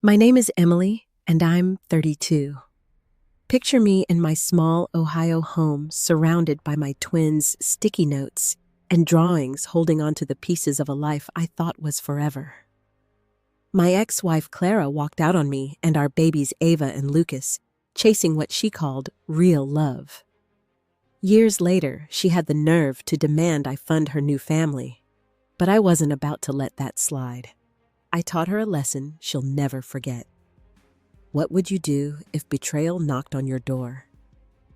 My name is Emily, and I'm 32. Picture me in my small Ohio home surrounded by my twins' sticky notes and drawings holding onto the pieces of a life I thought was forever. My ex-wife Clara walked out on me and our babies Ava and Lucas, chasing what she called real love. Years later, she had the nerve to demand I fund her new family, but I wasn't about to let that slide. I taught her a lesson she'll never forget. What would you do if betrayal knocked on your door?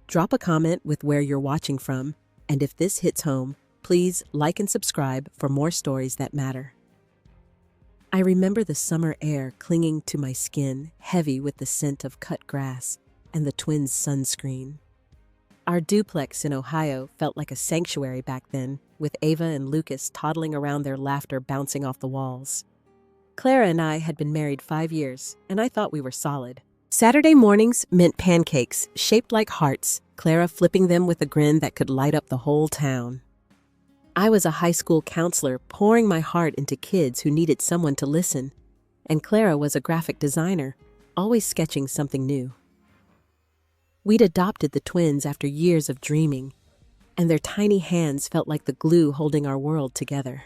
Drop a comment with where you're watching from, and if this hits home, please like and subscribe for more stories that matter. I remember the summer air clinging to my skin, heavy with the scent of cut grass and the twins' sunscreen. Our duplex in Ohio felt like a sanctuary back then, with Ava and Lucas toddling around, their laughter bouncing off the walls. Clara and I had been married 5 years, and I thought we were solid. Saturday mornings meant pancakes shaped like hearts, Clara flipping them with a grin that could light up the whole town. I was a high school counselor pouring my heart into kids who needed someone to listen, and Clara was a graphic designer, always sketching something new. We'd adopted the twins after years of dreaming, and their tiny hands felt like the glue holding our world together.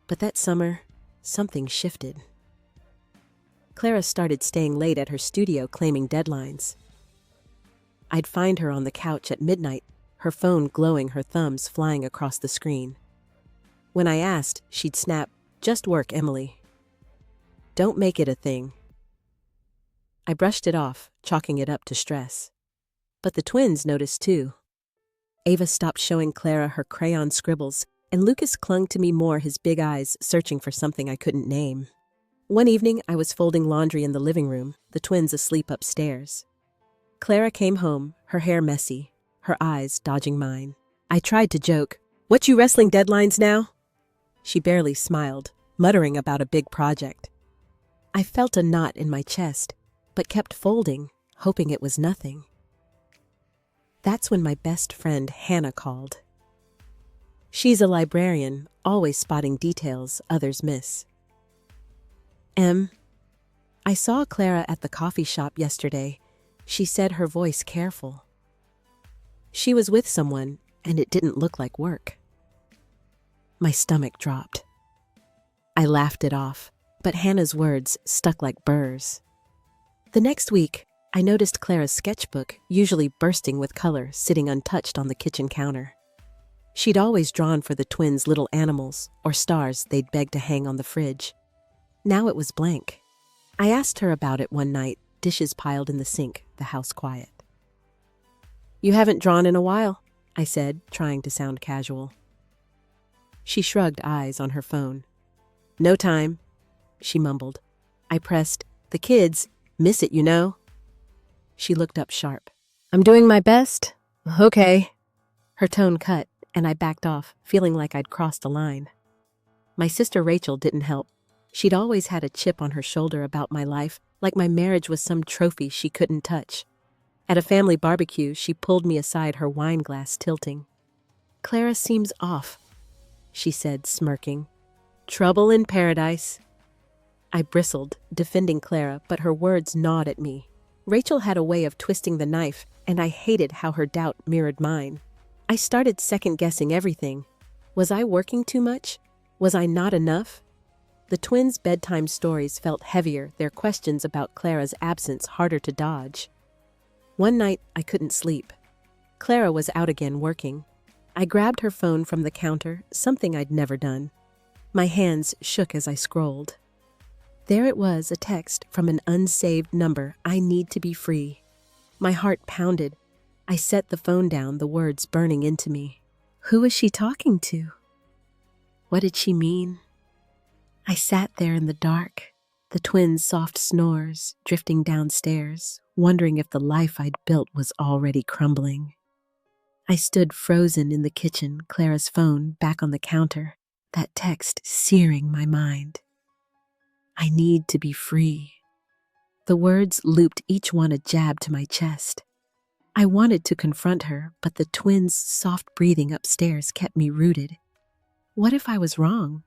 But that summer, something shifted. Clara started staying late at her studio, claiming deadlines. I'd find her on the couch at midnight, her phone glowing, her thumbs flying across the screen. When I asked, she'd snap, "Just work, Emily. Don't make it a thing." I brushed it off, chalking it up to stress. But the twins noticed too. Ava stopped showing Clara her crayon scribbles, and Lucas clung to me more, his big eyes searching for something I couldn't name. One evening, I was folding laundry in the living room, the twins asleep upstairs. Clara came home, her hair messy, her eyes dodging mine. I tried to joke, "What, you wrestling deadlines now?" She barely smiled, muttering about a big project. I felt a knot in my chest, but kept folding, hoping it was nothing. That's when my best friend Hannah called. She's a librarian, always spotting details others miss. I saw Clara at the coffee shop yesterday," she said, her voice careful. She was with someone, and it didn't look like work. My stomach dropped. I laughed it off, but Hannah's words stuck like burrs. The next week, I noticed Clara's sketchbook, usually bursting with color, sitting untouched on the kitchen counter. She'd always drawn for the twins' little animals or stars they'd begged to hang on the fridge. Now it was blank. I asked her about it one night, dishes piled in the sink, the house quiet. "You haven't drawn in a while," I said, trying to sound casual. She shrugged, eyes on her phone. "No time," she mumbled. I pressed, "The kids miss it, you know." She looked up sharp. "I'm doing my best. Okay." Her tone cut, and I backed off, feeling like I'd crossed a line. My sister Rachel didn't help. She'd always had a chip on her shoulder about my life, like my marriage was some trophy she couldn't touch. At a family barbecue, she pulled me aside, her wine glass tilting. "Clara seems off," she said, smirking. "Trouble in paradise." I bristled, defending Clara, but her words gnawed at me. Rachel had a way of twisting the knife, and I hated how her doubt mirrored mine. I started second-guessing everything. Was I working too much? Was I not enough? The twins' bedtime stories felt heavier, their questions about Clara's absence harder to dodge. One night, I couldn't sleep. Clara was out again working. I grabbed her phone from the counter, something I'd never done. My hands shook as I scrolled. There it was, a text from an unsaved number, "I need to be free." My heart pounded. I set the phone down, the words burning into me. Who was she talking to? What did she mean? I sat there in the dark, the twins' soft snores drifting downstairs, wondering if the life I'd built was already crumbling. I stood frozen in the kitchen, Clara's phone back on the counter, that text searing my mind. I need to be free. The words looped, each one a jab to my chest. I wanted to confront her, but the twins' soft breathing upstairs kept me rooted. What if I was wrong?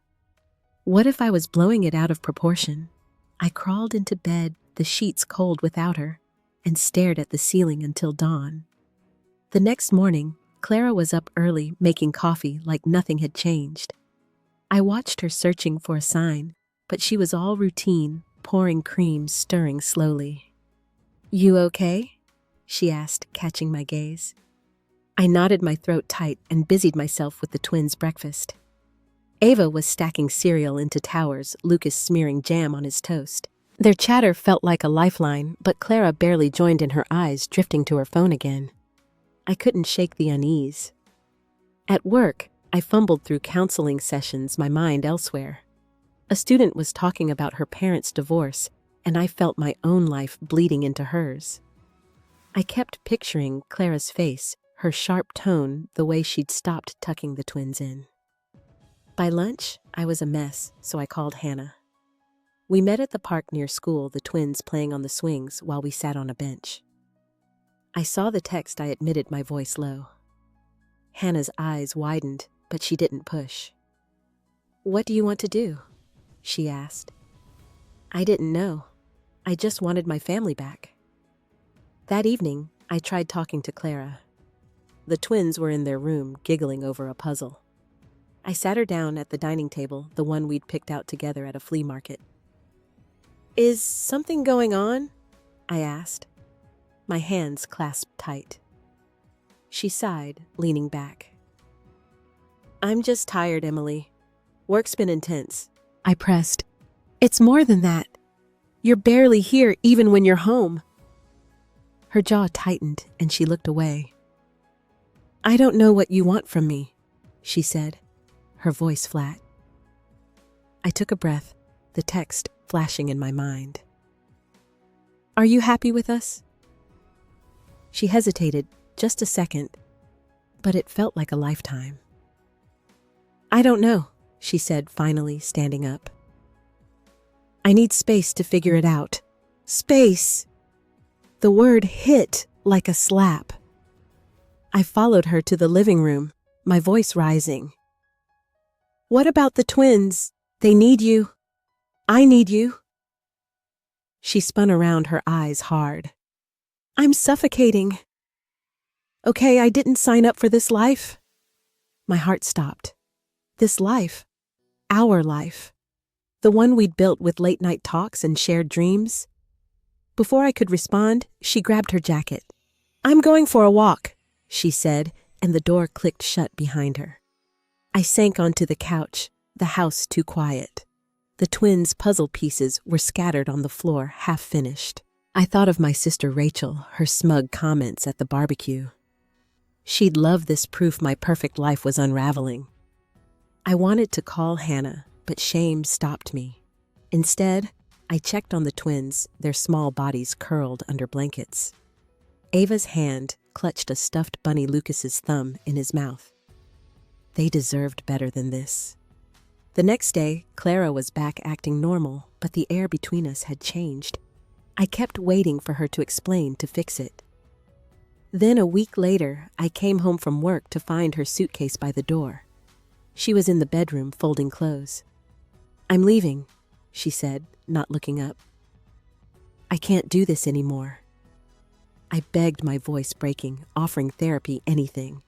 What if I was blowing it out of proportion? I crawled into bed, the sheets cold without her, and stared at the ceiling until dawn. The next morning, Clara was up early making coffee like nothing had changed. I watched her searching for a sign, but she was all routine, pouring cream, stirring slowly. "You okay?" she asked, catching my gaze. I knotted my throat tight and busied myself with the twins' breakfast. Ava was stacking cereal into towers, Lucas smearing jam on his toast. Their chatter felt like a lifeline, but Clara barely joined in, her eyes drifting to her phone again. I couldn't shake the unease. At work, I fumbled through counseling sessions, my mind elsewhere. A student was talking about her parents' divorce, and I felt my own life bleeding into hers. I kept picturing Clara's face, her sharp tone, the way she'd stopped tucking the twins in. By lunch, I was a mess, so I called Hannah. We met at the park near school, the twins playing on the swings while we sat on a bench. I saw the text, I admitted, my voice low. Hannah's eyes widened, but she didn't push. "What do you want to do?" she asked. I didn't know. I just wanted my family back. That evening, I tried talking to Clara. The twins were in their room, giggling over a puzzle. I sat her down at the dining table, the one we'd picked out together at a flea market. "Is something going on?" I asked. My hands clasped tight. She sighed, leaning back. "I'm just tired, Emily. Work's been intense." I pressed. "It's more than that. You're barely here even when you're home." Her jaw tightened and she looked away. "I don't know what you want from me," she said, her voice flat. I took a breath, the text flashing in my mind. "Are you happy with us?" She hesitated just a second, but it felt like a lifetime. "I don't know," she said, finally standing up. "I need space to figure it out." Space! The word hit like a slap. I followed her to the living room, my voice rising. "What about the twins? They need you. I need you." She spun around, her eyes hard. "I'm suffocating." "Okay, I didn't sign up for this life." My heart stopped. This life, our life, the one we'd built with late-night talks and shared dreams. Before I could respond, she grabbed her jacket. "I'm going for a walk," she said, and the door clicked shut behind her. I sank onto the couch, the house too quiet. The twins' puzzle pieces were scattered on the floor, half-finished. I thought of my sister Rachel, her smug comments at the barbecue. She'd love this proof my perfect life was unraveling. I wanted to call Hannah, but shame stopped me. Instead, I checked on the twins, their small bodies curled under blankets. Ava's hand clutched a stuffed bunny, Lucas's thumb in his mouth. They deserved better than this. The next day, Clara was back acting normal, but the air between us had changed. I kept waiting for her to explain, to fix it. Then a week later, I came home from work to find her suitcase by the door. She was in the bedroom folding clothes. "I'm leaving," she said, not looking up. "I can't do this anymore." I begged, my voice breaking, offering therapy, anything.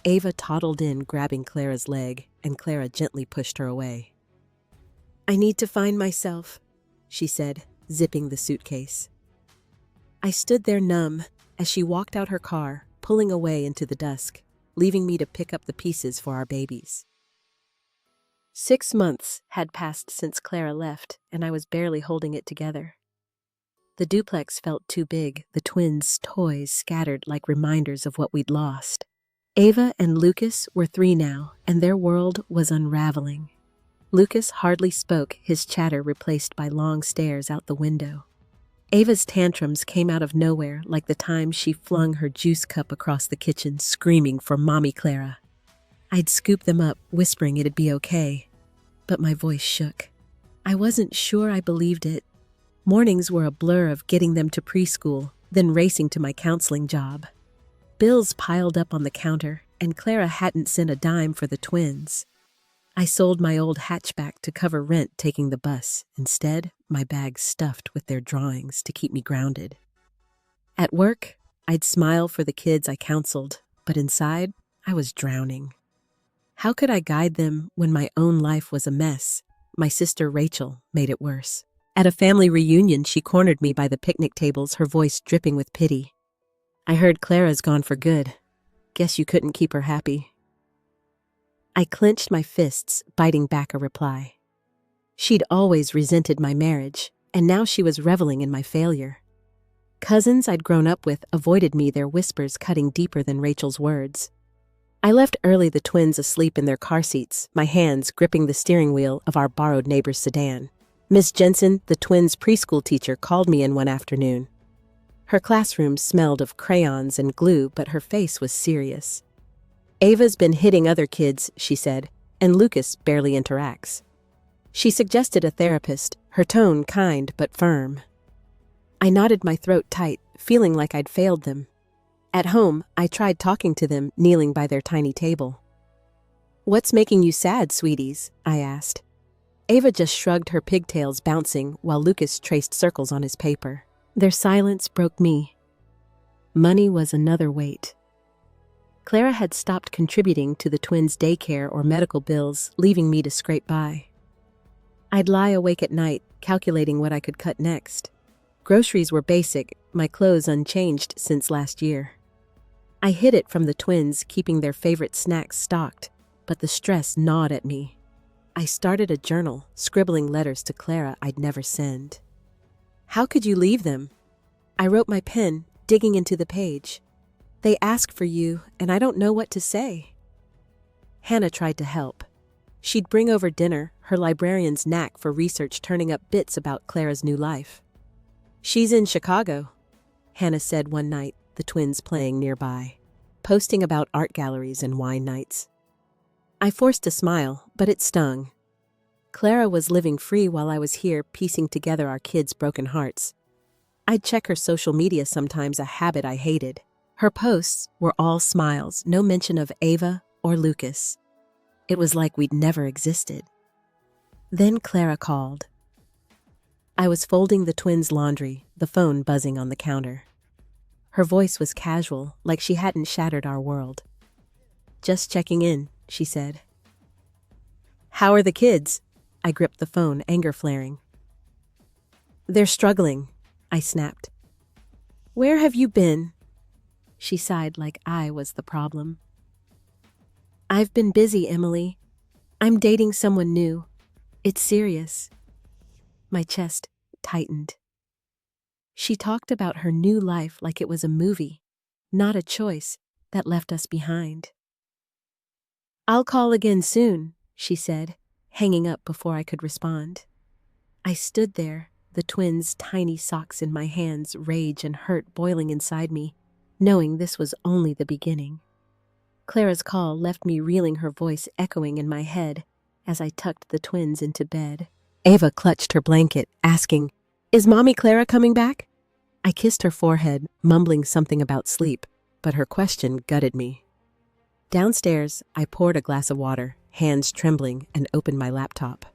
Ava toddled in, grabbing Clara's leg, and Clara gently pushed her away. "I need to find myself," she said, zipping the suitcase. I stood there numb as she walked out her car, pulling away into the dusk, leaving me to pick up the pieces for our babies. 6 months had passed since Clara left, and I was barely holding it together. The duplex felt too big, the twins' toys scattered like reminders of what we'd lost. Ava and Lucas were 3 now, and their world was unraveling. Lucas hardly spoke, his chatter replaced by long stares out the window. Ava's tantrums came out of nowhere, like the time she flung her juice cup across the kitchen, screaming for Mommy Clara. I'd scoop them up, whispering it'd be okay, but my voice shook. I wasn't sure I believed it. Mornings were a blur of getting them to preschool, then racing to my counseling job. Bills piled up on the counter, and Clara hadn't sent a dime for the twins. I sold my old hatchback to cover rent taking the bus, instead my bag stuffed with their drawings to keep me grounded. At work, I'd smile for the kids I counseled, but inside, I was drowning. How could I guide them when my own life was a mess? My sister Rachel made it worse. At a family reunion, she cornered me by the picnic tables, her voice dripping with pity. I heard Clara's gone for good. Guess you couldn't keep her happy. I clenched my fists, biting back a reply. She'd always resented my marriage, and now she was reveling in my failure. Cousins I'd grown up with avoided me, their whispers cutting deeper than Rachel's words. I left early, the twins asleep in their car seats, my hands gripping the steering wheel of our borrowed neighbor's sedan. Miss Jensen, the twins' preschool teacher, called me in one afternoon. Her classroom smelled of crayons and glue, but her face was serious. Ava's been hitting other kids, she said, and Lucas barely interacts. She suggested a therapist, her tone kind but firm. I knotted my throat tight, feeling like I'd failed them. At home, I tried talking to them, kneeling by their tiny table. "What's making you sad, sweeties?" I asked. Ava just shrugged, her pigtails bouncing while Lucas traced circles on his paper. Their silence broke me. Money was another weight. Clara had stopped contributing to the twins' daycare or medical bills, leaving me to scrape by. I'd lie awake at night, calculating what I could cut next. Groceries were basic, my clothes unchanged since last year. I hid it from the twins, keeping their favorite snacks stocked, but the stress gnawed at me. I started a journal, scribbling letters to Clara I'd never send. "How could you leave them?" I wrote, my pen digging into the page. "They ask for you, and I don't know what to say." Hannah tried to help. She'd bring over dinner, her librarian's knack for research turning up bits about Clara's new life. "She's in Chicago," Hannah said one night, the twins playing nearby, posting about art galleries and wine nights. I forced a smile, but it stung. Clara was living free while I was here piecing together our kids' broken hearts. I'd check her social media sometimes, a habit I hated. Her posts were all smiles, no mention of Ava or Lucas. It was like we'd never existed. Then Clara called. I was folding the twins' laundry, the phone buzzing on the counter. Her voice was casual, like she hadn't shattered our world. "Just checking in," she said. "How are the kids?" I gripped the phone, anger flaring. "They're struggling," I snapped. "Where have you been?" She sighed like I was the problem. "I've been busy, Emily. I'm dating someone new. It's serious." My chest tightened. She talked about her new life like it was a movie, not a choice that left us behind. "I'll call again soon," she said, hanging up before I could respond. I stood there, the twins' tiny socks in my hands, rage and hurt boiling inside me, knowing this was only the beginning. Clara's call left me reeling, her voice echoing in my head as I tucked the twins into bed. Ava clutched her blanket, asking, "Is Mommy Clara coming back?" I kissed her forehead, mumbling something about sleep, but her question gutted me. Downstairs, I poured a glass of water, hands trembling, and opened my laptop.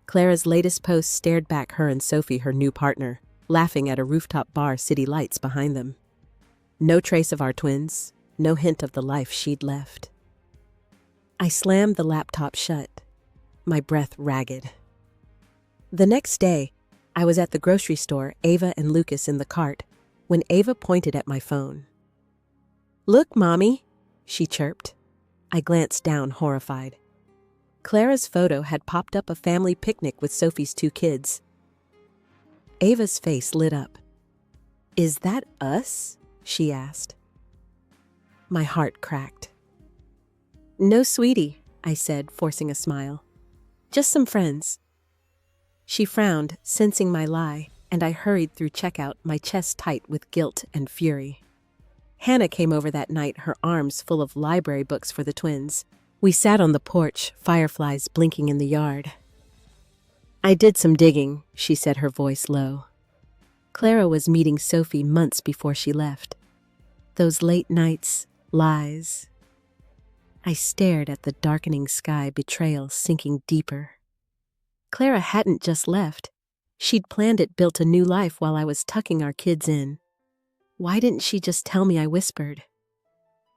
Clara's latest post stared back, her and Sophie, her new partner, laughing at a rooftop bar, city lights behind them. No trace of our twins, no hint of the life she'd left. I slammed the laptop shut, my breath ragged. The next day, I was at the grocery store, Ava and Lucas in the cart, when Ava pointed at my phone. "Look, Mommy," she chirped. I glanced down, horrified. Clara's photo had popped up, a family picnic with Sophie's 2 kids. Ava's face lit up. "Is that us?" she asked. My heart cracked. "No, sweetie," I said, forcing a smile. "Just some friends." She frowned, sensing my lie, and I hurried through checkout, my chest tight with guilt and fury. Hannah came over that night, her arms full of library books for the twins. We sat on the porch, fireflies blinking in the yard. "I did some digging," she said, her voice low. Clara was meeting Sophie months before she left. Those late nights, lies. I stared at the darkening sky, betrayal sinking deeper. Clara hadn't just left. She'd planned it, built a new life while I was tucking our kids in. Why didn't she just tell me? I whispered.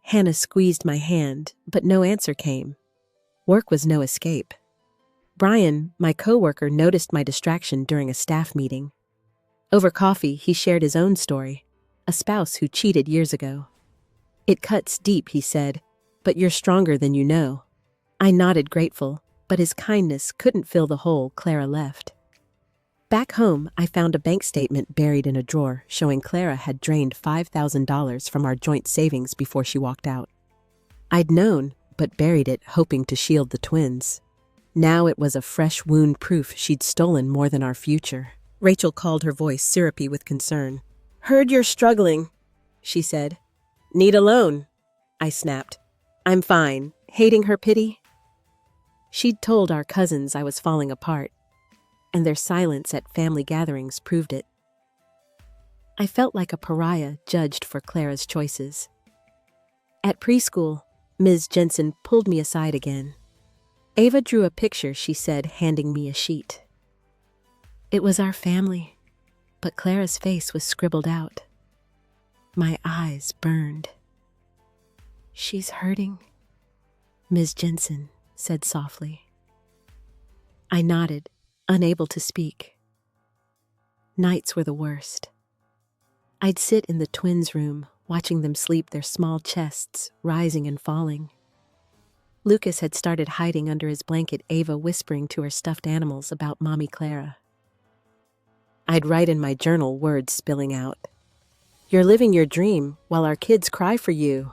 Hannah squeezed my hand, but no answer came. Work was no escape. Brian, my coworker, noticed my distraction during a staff meeting. Over coffee, he shared his own story, a spouse who cheated years ago. It cuts deep, he said, but you're stronger than you know. I nodded, grateful, but his kindness couldn't fill the hole Clara left. Back home, I found a bank statement buried in a drawer showing Clara had drained $5,000 from our joint savings before she walked out. I'd known, but buried it, hoping to shield the twins. Now it was a fresh wound, proof she'd stolen more than our future. Rachel called, her voice syrupy with concern. "Heard you're struggling," she said. "Need a loan?" I snapped. "I'm fine." Hating her pity? She'd told our cousins I was falling apart, and their silence at family gatherings proved it. I felt like a pariah judged for Clara's choices. At preschool, Ms. Jensen pulled me aside again. Ava drew a picture, she said, handing me a sheet. It was our family, but Clara's face was scribbled out. My eyes burned. "She's hurting," Ms. Jensen said softly. I nodded, unable to speak. Nights were the worst. I'd sit in the twins' room, watching them sleep, their small chests rising and falling. Lucas had started hiding under his blanket, Ava whispering to her stuffed animals about Mommy Clara. I'd write in my journal, words spilling out. "You're living your dream while our kids cry for you,"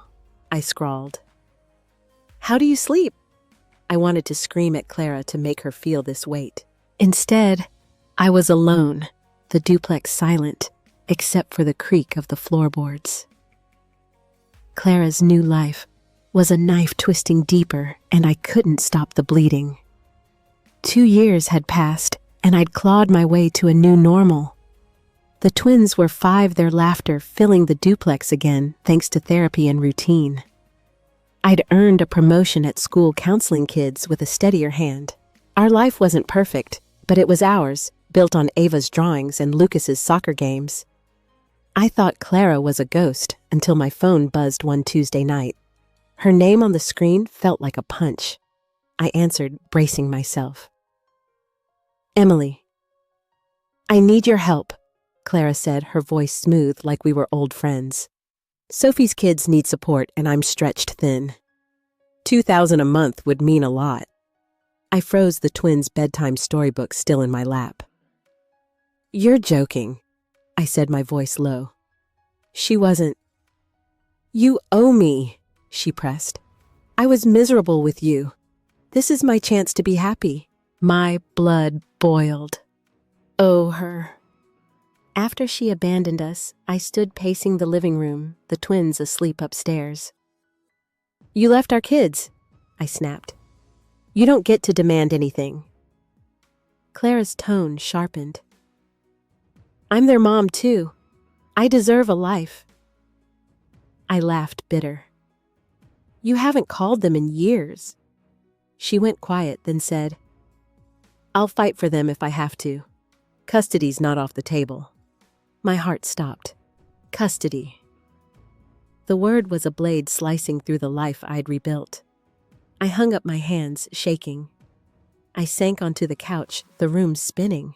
I scrawled. "How do you sleep?" I wanted to scream at Clara to make her feel this weight. Instead, I was alone, the duplex silent, except for the creak of the floorboards. Clara's new life was a knife twisting deeper, and I couldn't stop the bleeding. 2 years had passed, and I'd clawed my way to a new normal. The twins were 5, their laughter filling the duplex again, thanks to therapy and routine. I'd earned a promotion at school, counseling kids with a steadier hand. Our life wasn't perfect, but it was ours, built on Ava's drawings and Lucas's soccer games. I thought Clara was a ghost until my phone buzzed one Tuesday night. Her name on the screen felt like a punch. I answered, bracing myself. "Emily." "I need your help," Clara said, her voice smooth like we were old friends. "Sophie's kids need support and I'm stretched thin. $2,000 a month would mean a lot." I froze, the twins' bedtime storybook still in my lap. "You're joking," I said, my voice low. She wasn't. "You owe me," she pressed. "I was miserable with you. This is my chance to be happy." My blood boiled. Owe her. After she abandoned us, I stood pacing the living room, the twins asleep upstairs. "You left our kids," I snapped. "You don't get to demand anything." Clara's tone sharpened. "I'm their mom, too. I deserve a life." I laughed, bitter. "You haven't called them in years." She went quiet, then said, "I'll fight for them if I have to. Custody's not off the table." My heart stopped. Custody. The word was a blade slicing through the life I'd rebuilt. I hung up my hands, shaking. I sank onto the couch, the room spinning.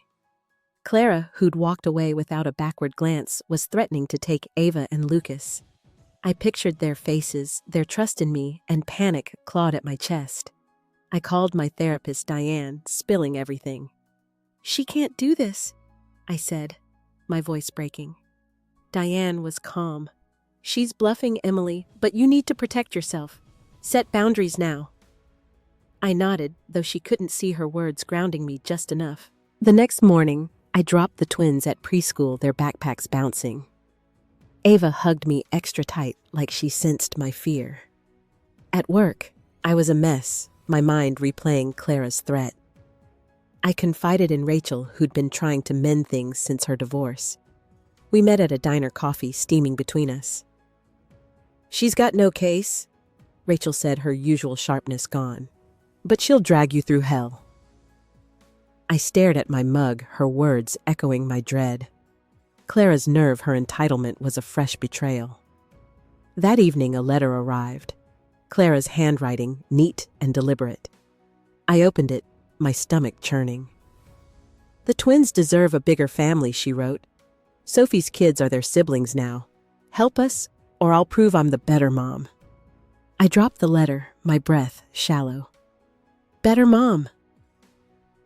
Clara, who'd walked away without a backward glance, was threatening to take Ava and Lucas. I pictured their faces, their trust in me, and panic clawed at my chest. I called my therapist, Diane, spilling everything. "She can't do this," I said, my voice breaking. Diane was calm. "She's bluffing, Emily, but you need to protect yourself. Set boundaries now." I nodded, though she couldn't see her words grounding me just enough. The next morning, I dropped the twins at preschool, their backpacks bouncing. Ava hugged me extra tight, like she sensed my fear. At work, I was a mess, my mind replaying Clara's threat. I confided in Rachel, who'd been trying to mend things since her divorce. We met at a diner, coffee steaming between us. "She's got no case," Rachel said, her usual sharpness gone. "But she'll drag you through hell." I stared at my mug, her words echoing my dread. Clara's nerve, her entitlement, was a fresh betrayal. That evening, a letter arrived. Clara's handwriting, neat and deliberate. I opened it, my stomach churning. "The twins deserve a bigger family," she wrote. "Sophie's kids are their siblings now. Help us, or I'll prove I'm the better mom." I dropped the letter, my breath shallow. Better mom.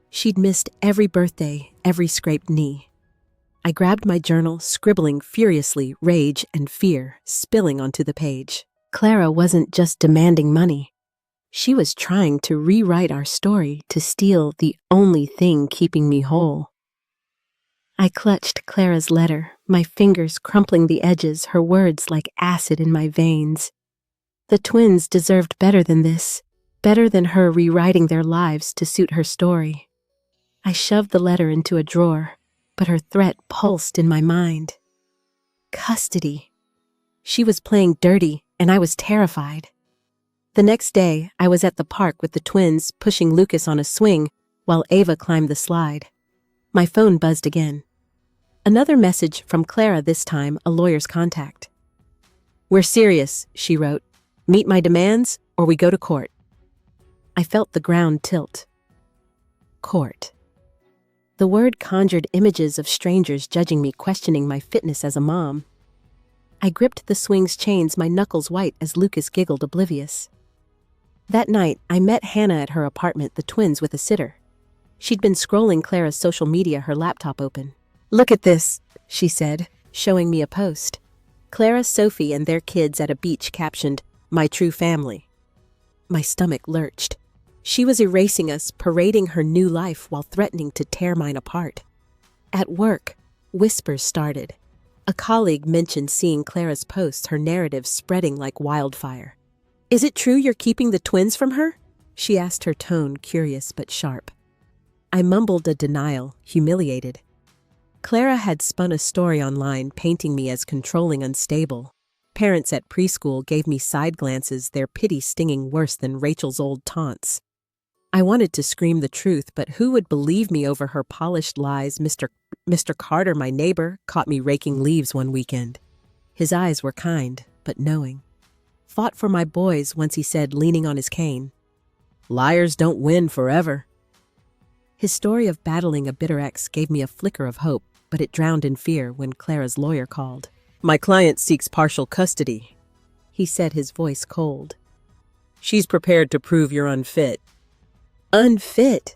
She'd missed every birthday, every scraped knee. I grabbed my journal, scribbling furiously, rage and fear spilling onto the page. Clara wasn't just demanding money. She was trying to rewrite our story to steal the only thing keeping me whole. I clutched Clara's letter, my fingers crumpling the edges, her words like acid in my veins. The twins deserved better than this, better than her rewriting their lives to suit her story. I shoved the letter into a drawer, but her threat pulsed in my mind. Custody. She was playing dirty, and I was terrified. The next day, I was at the park with the twins, pushing Lucas on a swing while Ava climbed the slide. My phone buzzed again. Another message from Clara, this time a lawyer's contact. "We're serious," she wrote. "Meet my demands, or we go to court." I felt the ground tilt. Court. The word conjured images of strangers judging me, questioning my fitness as a mom. I gripped the swing's chains, my knuckles white as Lucas giggled, oblivious. That night, I met Hannah at her apartment, the twins with a sitter. She'd been scrolling Clara's social media, her laptop open. "Look at this," she said, showing me a post. Clara, Sophie, and their kids at a beach, captioned, "My true family." My stomach lurched. She was erasing us, parading her new life while threatening to tear mine apart. At work, whispers started. A colleague mentioned seeing Clara's posts, her narrative spreading like wildfire. "Is it true you're keeping the twins from her?" she asked, her tone curious but sharp. I mumbled a denial, humiliated. Clara had spun a story online painting me as controlling, unstable. Parents at preschool gave me side glances, their pity stinging worse than Rachel's old taunts. I wanted to scream the truth, but who would believe me over her polished lies? Mr. Carter, my neighbor, caught me raking leaves one weekend. His eyes were kind, but knowing. Fought for my boys once, he said, leaning on his cane. "Liars don't win forever." His story of battling a bitter ex gave me a flicker of hope, but it drowned in fear when Clara's lawyer called. "My client seeks partial custody," he said, his voice cold. "She's prepared to prove you're unfit." Unfit?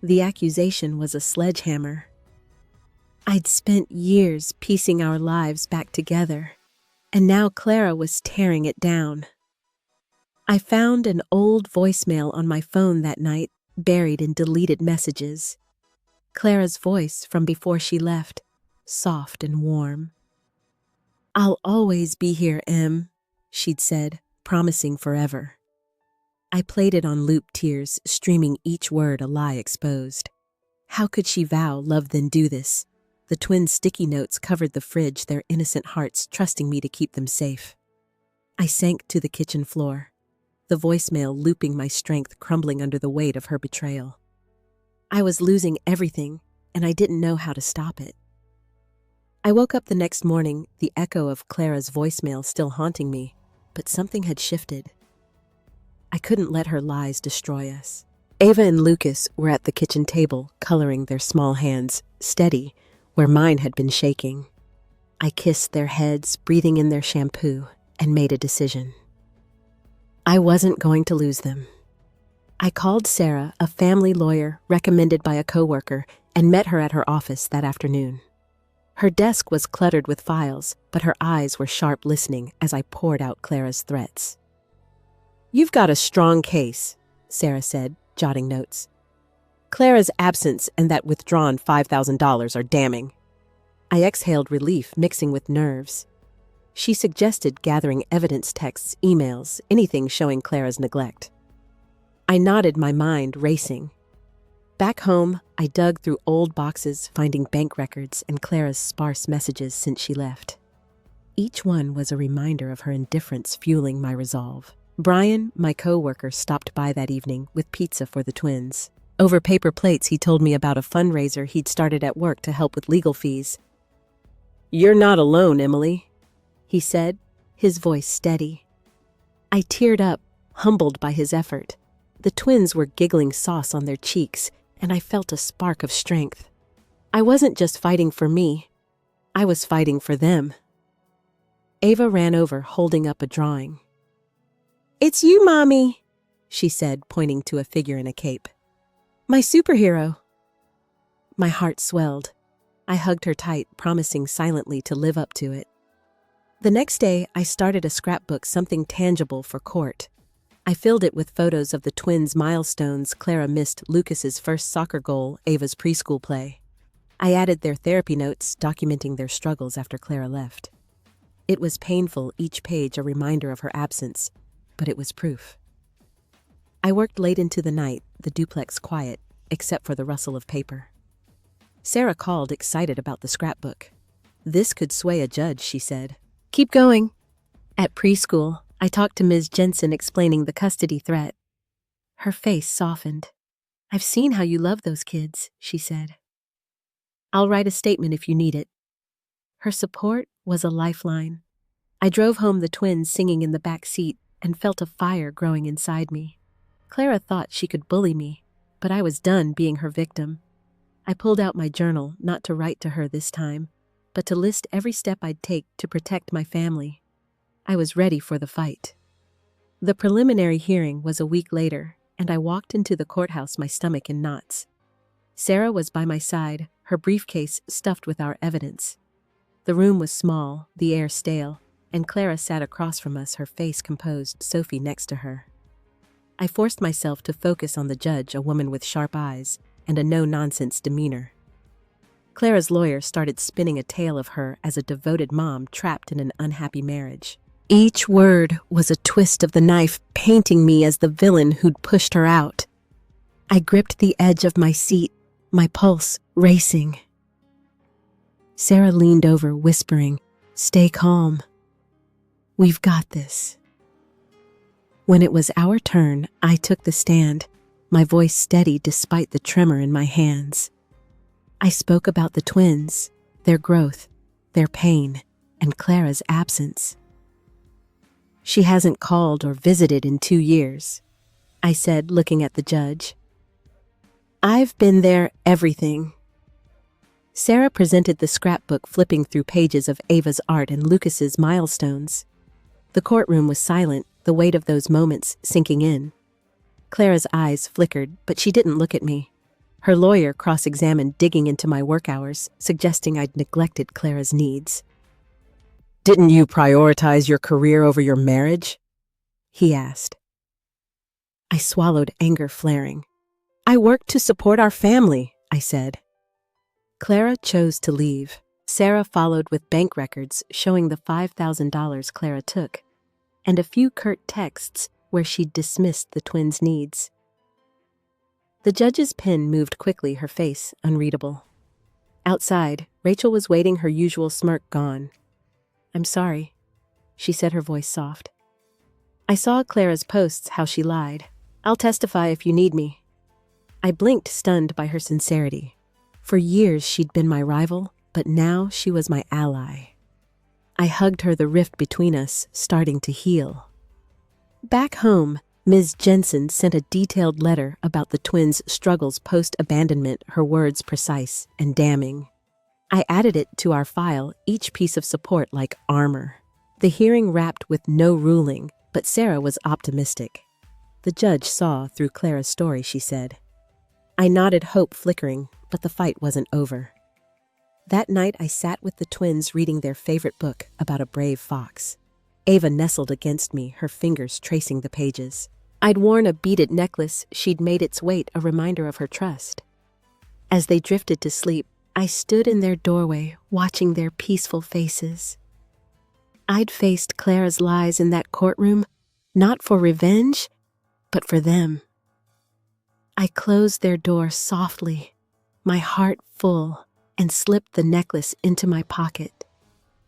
The accusation was a sledgehammer. I'd spent years piecing our lives back together, and now Clara was tearing it down. I found an old voicemail on my phone that night, buried in deleted messages. Clara's voice from before she left, soft and warm. "I'll always be here, Em," she'd said, promising forever. I played it on loop, tears streaming, each word a lie exposed. How could she vow love then do this? The twins' sticky notes covered the fridge, their innocent hearts trusting me to keep them safe. I sank to the kitchen floor, the voicemail looping, my strength crumbling under the weight of her betrayal. I was losing everything, and I didn't know how to stop it. I woke up the next morning, the echo of Clara's voicemail still haunting me, but something had shifted. I couldn't let her lies destroy us. Ava and Lucas were at the kitchen table, coloring, their small hands steady where mine had been shaking. I kissed their heads, breathing in their shampoo, and made a decision. I wasn't going to lose them. I called Sarah, a family lawyer recommended by a coworker, and met her at her office that afternoon. Her desk was cluttered with files, but her eyes were sharp, listening as I poured out Clara's threats. "You've got a strong case," Sarah said, jotting notes. "Clara's absence and that withdrawn $5,000 are damning." I exhaled relief, mixing with nerves. She suggested gathering evidence, texts, emails, anything showing Clara's neglect. I nodded, my mind racing. Back home, I dug through old boxes, finding bank records and Clara's sparse messages since she left. Each one was a reminder of her indifference, fueling my resolve. Brian, my coworker, stopped by that evening with pizza for the twins. Over paper plates, he told me about a fundraiser he'd started at work to help with legal fees. "You're not alone, Emily," he said, his voice steady. I teared up, humbled by his effort. The twins were giggling sauce on their cheeks, and I felt a spark of strength. I wasn't just fighting for me. I was fighting for them. Ava ran over, holding up a drawing. "It's you, Mommy," she said, pointing to a figure in a cape. "My superhero." My heart swelled. I hugged her tight, promising silently to live up to it. The next day, I started a scrapbook, something tangible for court. I filled it with photos of the twins' milestones. Clara missed Lucas's first soccer goal, Ava's preschool play. I added their therapy notes, documenting their struggles after Clara left. It was painful, each page a reminder of her absence, but it was proof. I worked late into the night, the duplex quiet, except for the rustle of paper. Sarah called, excited about the scrapbook. "This could sway a judge," she said. "Keep going." At preschool, I talked to Ms. Jensen, explaining the custody threat. Her face softened. "I've seen how you love those kids," she said. "I'll write a statement if you need it." Her support was a lifeline. I drove home, the twins singing in the back seat, and felt a fire growing inside me. Clara thought she could bully me, but I was done being her victim. I pulled out my journal, not to write to her this time, but to list every step I'd take to protect my family. I was ready for the fight. The preliminary hearing was a week later, and I walked into the courthouse, my stomach in knots. Sarah was by my side, her briefcase stuffed with our evidence. The room was small, the air stale, and Clara sat across from us, her face composed, Sophie next to her. I forced myself to focus on the judge, a woman with sharp eyes and a no-nonsense demeanor. Clara's lawyer started spinning a tale of her as a devoted mom trapped in an unhappy marriage. Each word was a twist of the knife, painting me as the villain who'd pushed her out. I gripped the edge of my seat, my pulse racing. Sarah leaned over, whispering, "Stay calm. We've got this." When it was our turn, I took the stand, my voice steady despite the tremor in my hands. I spoke about the twins, their growth, their pain, and Clara's absence. "She hasn't called or visited in 2 years," I said, looking at the judge. "I've been there, everything." Sarah presented the scrapbook, flipping through pages of Ava's art and Lucas's milestones. The courtroom was silent, the weight of those moments sinking in. Clara's eyes flickered, but she didn't look at me. Her lawyer cross-examined, digging into my work hours, suggesting I'd neglected Clara's needs. "Didn't you prioritize your career over your marriage?" he asked. I swallowed, anger flaring. "I worked to support our family," I said. Clara chose to leave. Sarah followed with bank records showing the $5,000 Clara took, and a few curt texts where she'd dismissed the twins' needs. The judge's pen moved quickly, her face unreadable. Outside, Rachel was waiting, her usual smirk gone. "I'm sorry," she said, her voice soft. I saw Clara's posts, how she lied. "I'll testify if you need me." I blinked, stunned by her sincerity. For years she'd been my rival, but now she was my ally. I hugged her, the rift between us starting to heal. Back home, Ms. Jensen sent a detailed letter about the twins' struggles post-abandonment, her words precise and damning. I added it to our file, each piece of support like armor. The hearing wrapped with no ruling, but Sarah was optimistic. The judge saw through Clara's story, she said. I nodded, hope flickering, but the fight wasn't over. That night I sat with the twins reading their favorite book about a brave fox. Ava nestled against me, her fingers tracing the pages. I'd worn a beaded necklace, she'd made its weight a reminder of her trust. As they drifted to sleep, I stood in their doorway, watching their peaceful faces. I'd faced Clara's lies in that courtroom, not for revenge, but for them. I closed their door softly, my heart full, and slipped the necklace into my pocket,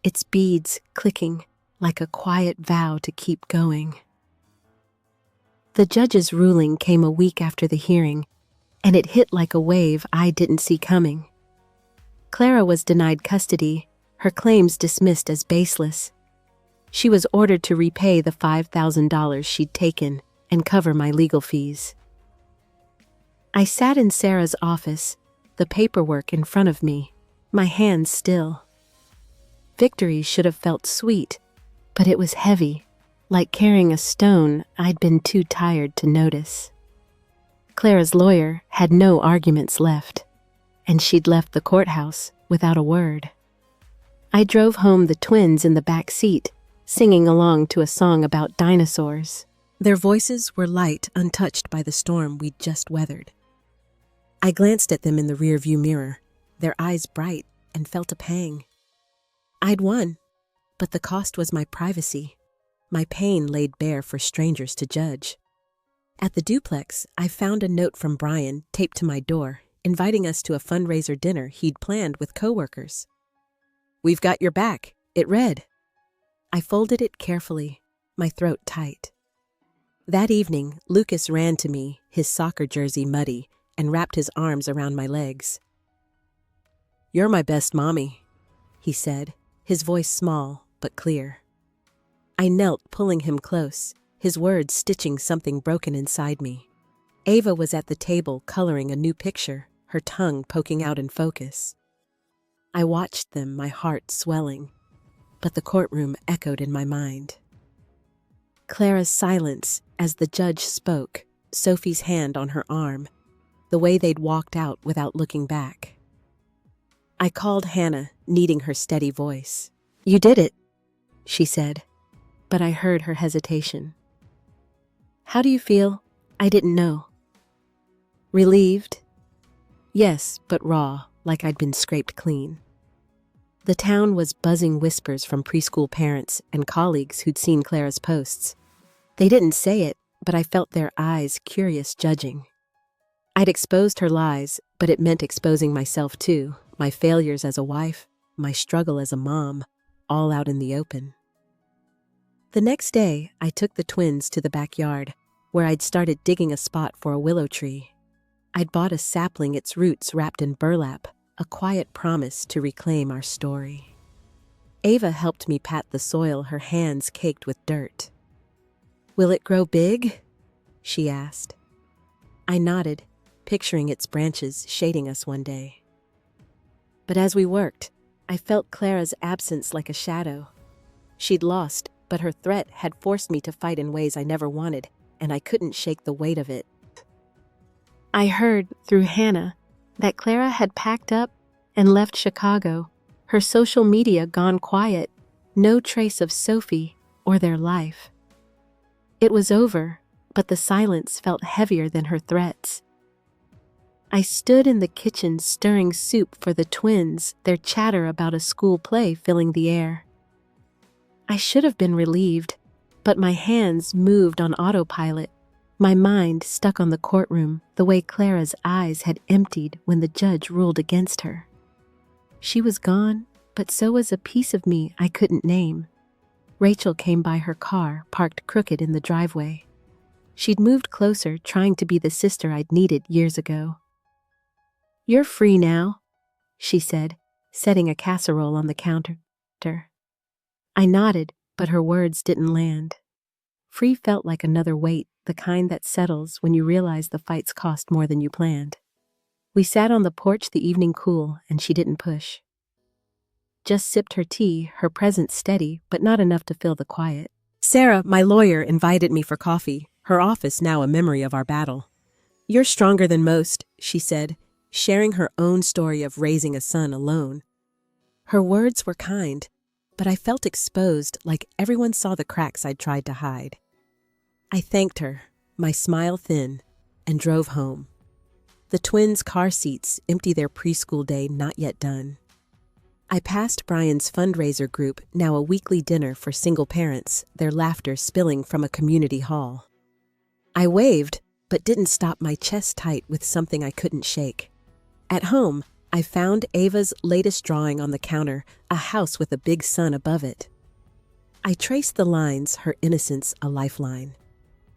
its beads clicking like a quiet vow to keep going. The judge's ruling came a week after the hearing, and it hit like a wave I didn't see coming. Clara was denied custody, her claims dismissed as baseless. She was ordered to repay the $5,000 she'd taken and cover my legal fees. I sat in Sarah's office, the paperwork in front of me, my hands still. Victory should have felt sweet, but it was heavy, like carrying a stone I'd been too tired to notice. Clara's lawyer had no arguments left, and she'd left the courthouse without a word. I drove home the twins in the back seat, singing along to a song about dinosaurs. Their voices were light, untouched by the storm we'd just weathered. I glanced at them in the rearview mirror, their eyes bright, and felt a pang. I'd won, but the cost was my privacy, my pain laid bare for strangers to judge. At the duplex, I found a note from Brian taped to my door, inviting us to a fundraiser dinner he'd planned with coworkers. "We've got your back," it read. I folded it carefully, my throat tight. That evening, Lucas ran to me, his soccer jersey muddy, and wrapped his arms around my legs. "You're my best mommy," he said, his voice small but clear. I knelt, pulling him close, his words stitching something broken inside me. Ava was at the table coloring a new picture, her tongue poking out in focus. I watched them, my heart swelling, but the courtroom echoed in my mind. Clara's silence as the judge spoke, Sophie's hand on her arm, the way they'd walked out without looking back. I called Hannah, needing her steady voice. "You did it," she said, but I heard her hesitation. "How do you feel?" I didn't know. Relieved? Yes, but raw, like I'd been scraped clean. The town was buzzing whispers from preschool parents and colleagues who'd seen Clara's posts. They didn't say it, but I felt their eyes curious judging. I'd exposed her lies, but it meant exposing myself too, my failures as a wife, my struggle as a mom, all out in the open. The next day, I took the twins to the backyard, where I'd started digging a spot for a willow tree. I'd bought a sapling, its roots wrapped in burlap, a quiet promise to reclaim our story. Ava helped me pat the soil, her hands caked with dirt. "Will it grow big?" she asked. I nodded, picturing its branches shading us one day. But as we worked, I felt Clara's absence like a shadow. She'd lost, but her threat had forced me to fight in ways I never wanted, and I couldn't shake the weight of it. I heard, through Hannah, that Clara had packed up and left Chicago, her social media gone quiet, no trace of Sophie or their life. It was over, but the silence felt heavier than her threats. I stood in the kitchen stirring soup for the twins, their chatter about a school play filling the air. I should have been relieved, but my hands moved on autopilot, my mind stuck on the courtroom, the way Clara's eyes had emptied when the judge ruled against her. She was gone, but so was a piece of me I couldn't name. Rachel came by her car, parked crooked in the driveway. She'd moved closer, trying to be the sister I'd needed years ago. "You're free now," she said, setting a casserole on the counter. I nodded, but her words didn't land. Free felt like another weight, the kind that settles when you realize the fights cost more than you planned. We sat on the porch, the evening cool, and she didn't push. Just sipped her tea, her presence steady, but not enough to fill the quiet. Sarah, my lawyer, invited me for coffee, her office now a memory of our battle. "You're stronger than most," she said, sharing her own story of raising a son alone. Her words were kind, but I felt exposed, like everyone saw the cracks I'd tried to hide. I thanked her, my smile thin, and drove home. The twins' car seats empty, their preschool day not yet done. I passed Brian's fundraiser group, now a weekly dinner for single parents, their laughter spilling from a community hall. I waved, but didn't stop, my chest tight with something I couldn't shake. At home, I found Ava's latest drawing on the counter, a house with a big sun above it. I traced the lines, her innocence a lifeline.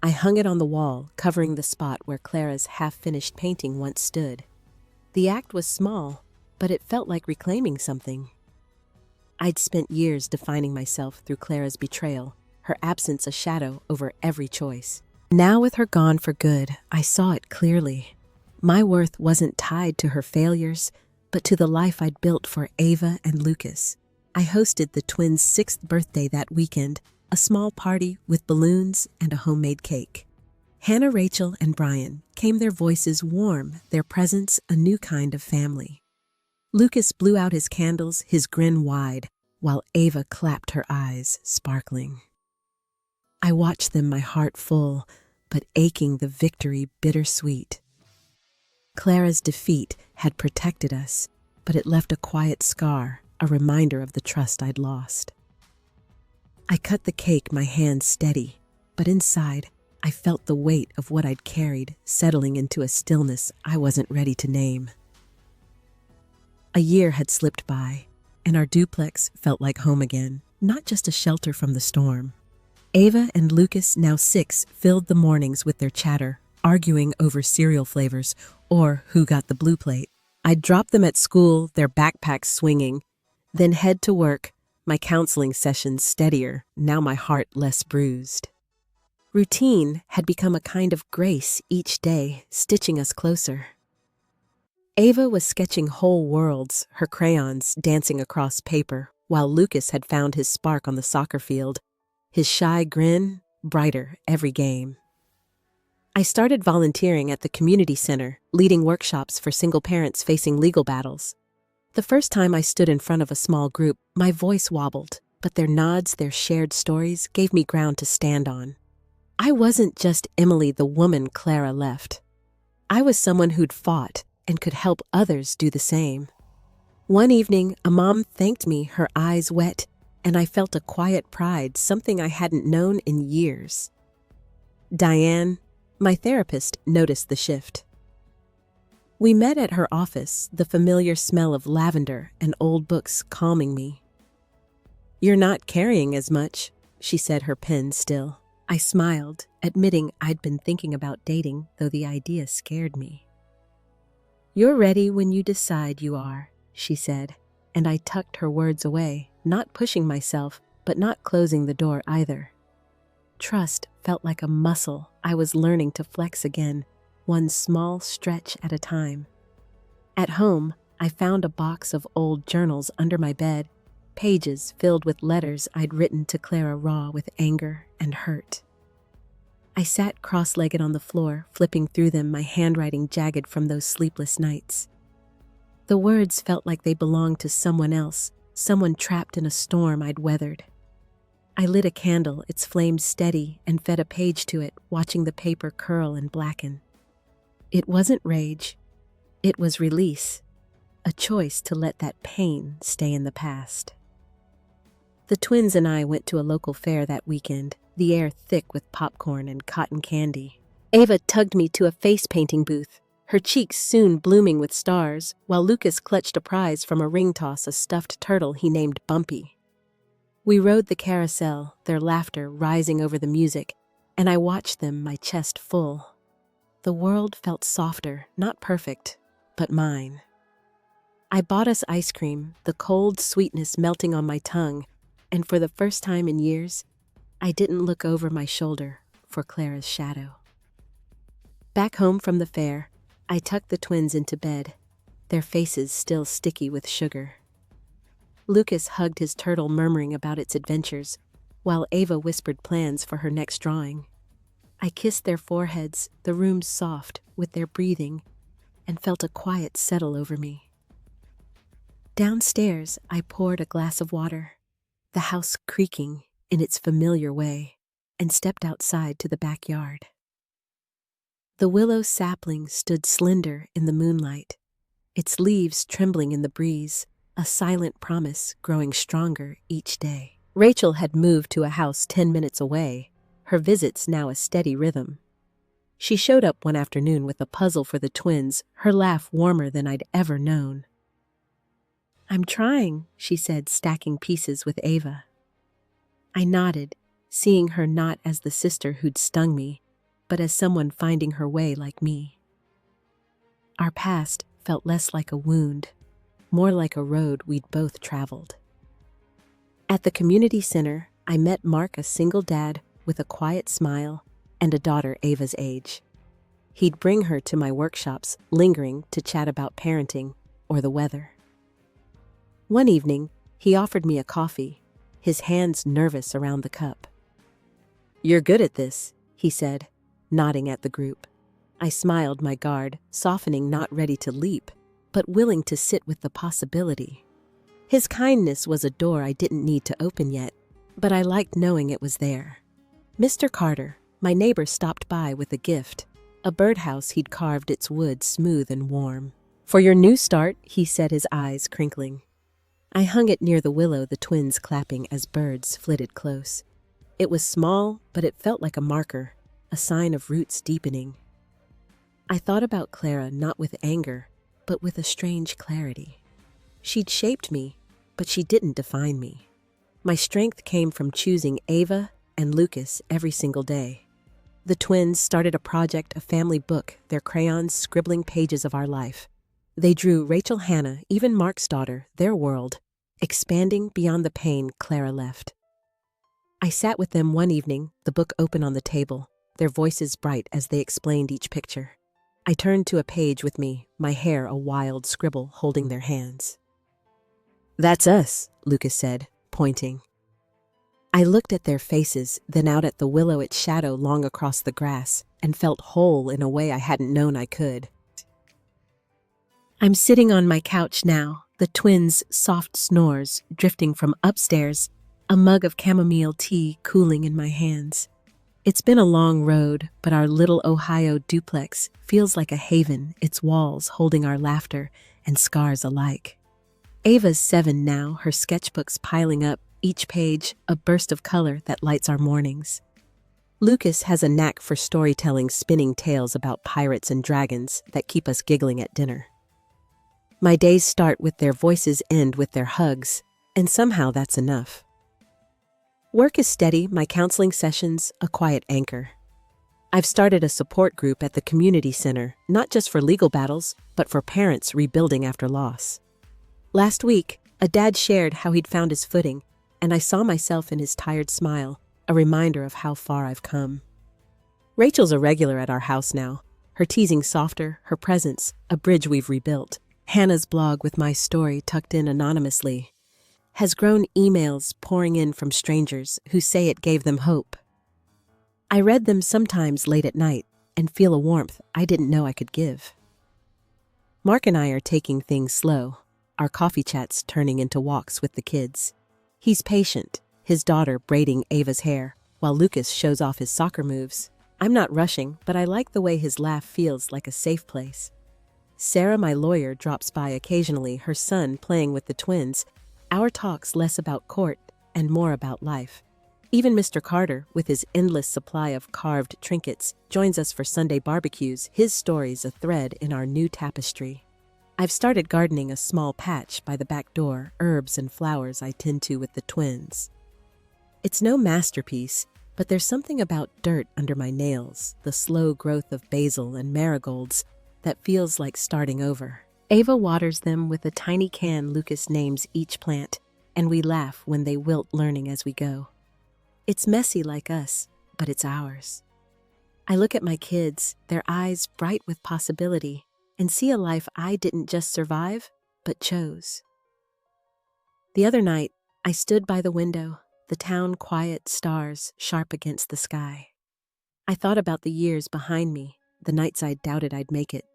I hung it on the wall, covering the spot where Clara's half-finished painting once stood. The act was small, but it felt like reclaiming something. I'd spent years defining myself through Clara's betrayal, her absence a shadow over every choice. Now with her gone for good, I saw it clearly. My worth wasn't tied to her failures, but to the life I'd built for Ava and Lucas. I hosted the twins' 6th birthday that weekend, a small party with balloons and a homemade cake. Hannah, Rachel, and Brian came, their voices warm, their presence a new kind of family. Lucas blew out his candles, his grin wide, while Ava clapped her eyes, sparkling. I watched them, my heart full, but aching, the victory bittersweet. Clara's defeat had protected us, but it left a quiet scar, a reminder of the trust I'd lost. I cut the cake, my hands steady, but inside, I felt the weight of what I'd carried settling into a stillness I wasn't ready to name. A year had slipped by, and our duplex felt like home again, not just a shelter from the storm. Ava and Lucas, now 6, filled the mornings with their chatter, arguing over cereal flavors or who got the blue plate. I'd drop them at school, their backpacks swinging, then head to work, my counseling sessions steadier, now my heart less bruised. Routine had become a kind of grace each day, stitching us closer. Ava was sketching whole worlds, her crayons dancing across paper, while Lucas had found his spark on the soccer field, his shy grin brighter every game. I started volunteering at the community center, leading workshops for single parents facing legal battles. The first time I stood in front of a small group, my voice wobbled, but their nods, their shared stories, gave me ground to stand on. I wasn't just Emily, the woman Clara left. I was someone who'd fought and could help others do the same. One evening, a mom thanked me, her eyes wet, and I felt a quiet pride, something I hadn't known in years. Diane, my therapist, noticed the shift. We met at her office, the familiar smell of lavender and old books calming me. "You're not carrying as much," she said, her pen still. I smiled, admitting I'd been thinking about dating, though the idea scared me. "You're ready when you decide you are," she said, and I tucked her words away, not pushing myself, but not closing the door either. Trust felt like a muscle I was learning to flex again, one small stretch at a time. At home, I found a box of old journals under my bed, pages filled with letters I'd written to Clara, raw with anger and hurt. I sat cross-legged on the floor, flipping through them, my handwriting jagged from those sleepless nights. The words felt like they belonged to someone else, someone trapped in a storm I'd weathered. I lit a candle, its flames steady, and fed a page to it, watching the paper curl and blacken. It wasn't rage. It was release, a choice to let that pain stay in the past. The twins and I went to a local fair that weekend, the air thick with popcorn and cotton candy. Ava tugged me to a face painting booth, her cheeks soon blooming with stars, while Lucas clutched a prize from a ring toss, a stuffed turtle he named Bumpy. We rode the carousel, their laughter rising over the music, and I watched them, my chest full. The world felt softer, not perfect, but mine. I bought us ice cream, the cold sweetness melting on my tongue, and for the first time in years, I didn't look over my shoulder for Clara's shadow. Back home from the fair, I tucked the twins into bed, their faces still sticky with sugar. Lucas hugged his turtle, murmuring about its adventures, while Ava whispered plans for her next drawing. I kissed their foreheads, the room soft with their breathing, and felt a quiet settle over me. Downstairs, I poured a glass of water, the house creaking in its familiar way, and stepped outside to the backyard. The willow sapling stood slender in the moonlight, its leaves trembling in the breeze, a silent promise growing stronger each day. Rachel had moved to a house 10 minutes away, her visits now a steady rhythm. She showed up one afternoon with a puzzle for the twins, her laugh warmer than I'd ever known. "I'm trying," she said, stacking pieces with Ava. I nodded, seeing her not as the sister who'd stung me, but as someone finding her way like me. Our past felt less like a wound, more like a road we'd both traveled. At the community center, I met Mark, a single dad with a quiet smile and a daughter Ava's age. He'd bring her to my workshops, lingering to chat about parenting or the weather. One evening, he offered me a coffee, his hands nervous around the cup. "You're good at this," he said, nodding at the group. I smiled my guard, softening, not ready to leap, but willing to sit with the possibility. His kindness was a door I didn't need to open yet, but I liked knowing it was there. Mr. Carter, my neighbor, stopped by with a gift, a birdhouse he'd carved, its wood smooth and warm. "For your new start," he said, his eyes crinkling. I hung it near the willow, the twins clapping as birds flitted close. It was small, but it felt like a marker, a sign of roots deepening. I thought about Clara, not with anger, but with a strange clarity. She'd shaped me, but she didn't define me. My strength came from choosing Ava and Lucas every single day. The twins started a project, a family book, their crayons scribbling pages of our life. They drew Rachel, Hannah, even Mark's daughter, their world, expanding beyond the pain Clara left. I sat with them one evening, the book open on the table, their voices bright as they explained each picture. I turned to a page with me, my hair a wild scribble, holding their hands. "That's us," Lucas said, pointing. I looked at their faces, then out at the willow, its shadow long across the grass, and felt whole in a way I hadn't known I could. I'm sitting on my couch now, the twins' soft snores drifting from upstairs, a mug of chamomile tea cooling in my hands. It's been a long road, but our little Ohio duplex feels like a haven, its walls holding our laughter and scars alike. Ava's 7 now, her sketchbooks piling up, each page a burst of color that lights our mornings. Lucas has a knack for storytelling, spinning tales about pirates and dragons that keep us giggling at dinner. My days start with their voices, end with their hugs, and somehow that's enough. Work is steady, my counseling sessions a quiet anchor. I've started a support group at the community center, not just for legal battles, but for parents rebuilding after loss. Last week, a dad shared how he'd found his footing, and I saw myself in his tired smile, a reminder of how far I've come. Rachel's a regular at our house now, her teasing softer, her presence a bridge we've rebuilt. Hannah's blog with my story tucked in anonymously has grown emails pouring in from strangers who say it gave them hope. I read them sometimes late at night and feel a warmth I didn't know I could give. Mark and I are taking things slow, our coffee chats turning into walks with the kids. He's patient, his daughter braiding Ava's hair, while Lucas shows off his soccer moves. I'm not rushing, but I like the way his laugh feels like a safe place. Sarah, my lawyer, drops by occasionally, her son playing with the twins. Our talks less about court and more about life. Even Mr. Carter, with his endless supply of carved trinkets, joins us for Sunday barbecues, his stories a thread in our new tapestry. I've started gardening a small patch by the back door, herbs and flowers I tend to with the twins. It's no masterpiece, but there's something about dirt under my nails, the slow growth of basil and marigolds, that feels like starting over. Ava waters them with a tiny can Lucas names each plant, and we laugh when they wilt, learning as we go. It's messy like us, but it's ours. I look at my kids, their eyes bright with possibility, and see a life I didn't just survive, but chose. The other night, I stood by the window, the town quiet, stars sharp against the sky. I thought about the years behind me, the nights I doubted I'd make it.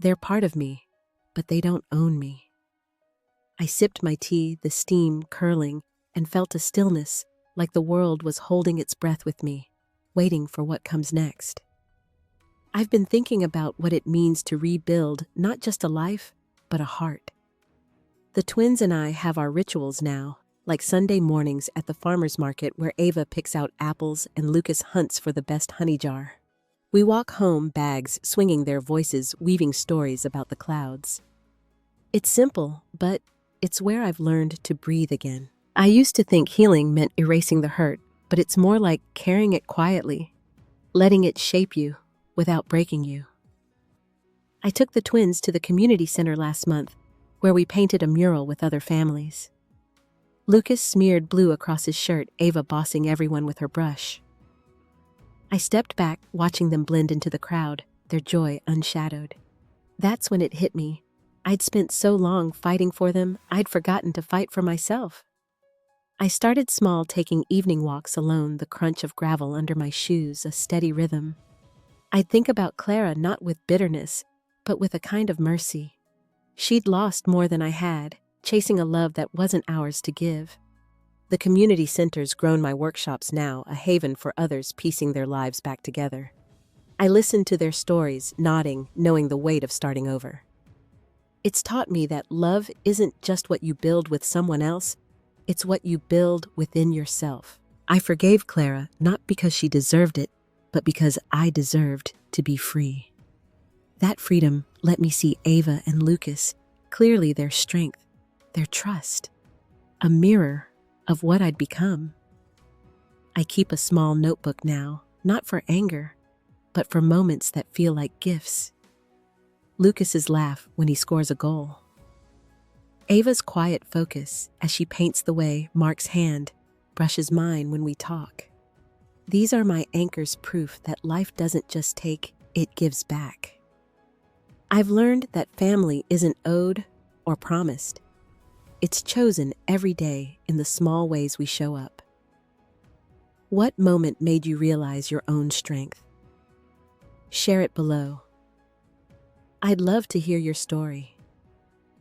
They're part of me, but they don't own me. I sipped my tea, the steam curling, and felt a stillness, like the world was holding its breath with me, waiting for what comes next. I've been thinking about what it means to rebuild not just a life, but a heart. The twins and I have our rituals now, like Sunday mornings at the farmer's market where Ava picks out apples and Lucas hunts for the best honey jar. We walk home, bags swinging, their voices weaving stories about the clouds. It's simple, but it's where I've learned to breathe again. I used to think healing meant erasing the hurt, but it's more like carrying it quietly. letting it shape you without breaking you. I took the twins to the community center last month, where we painted a mural with other families. Lucas smeared blue across his shirt, Ava bossing everyone with her brush. I stepped back, watching them blend into the crowd, their joy unshadowed. That's when it hit me. I'd spent so long fighting for them, I'd forgotten to fight for myself. I started small, taking evening walks alone, the crunch of gravel under my shoes, a steady rhythm. I'd think about Clara not with bitterness, but with a kind of mercy. She'd lost more than I had, chasing a love that wasn't ours to give. The community center's grown my workshops now, a haven for others piecing their lives back together. I listened to their stories, nodding, knowing the weight of starting over. It's taught me that love isn't just what you build with someone else, it's what you build within yourself. I forgave Clara not because she deserved it, but because I deserved to be free. That freedom let me see Ava and Lucas, clearly their strength, their trust, a mirror of what I'd become. I keep a small notebook now, not for anger, but for moments that feel like gifts. Lucas's laugh when he scores a goal. Ava's quiet focus as she paints the way Mark's hand brushes mine when we talk. These are my anchors, proof that life doesn't just take, it gives back. I've learned that family isn't owed or promised. It's chosen every day in the small ways we show up. What moment made you realize your own strength? Share it below. I'd love to hear your story.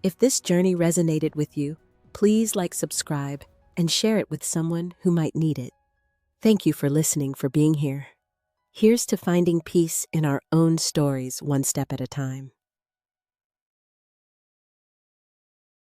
If this journey resonated with you, please subscribe, and share it with someone who might need it. Thank you for listening, for being here. Here's to finding peace in our own stories, one step at a time.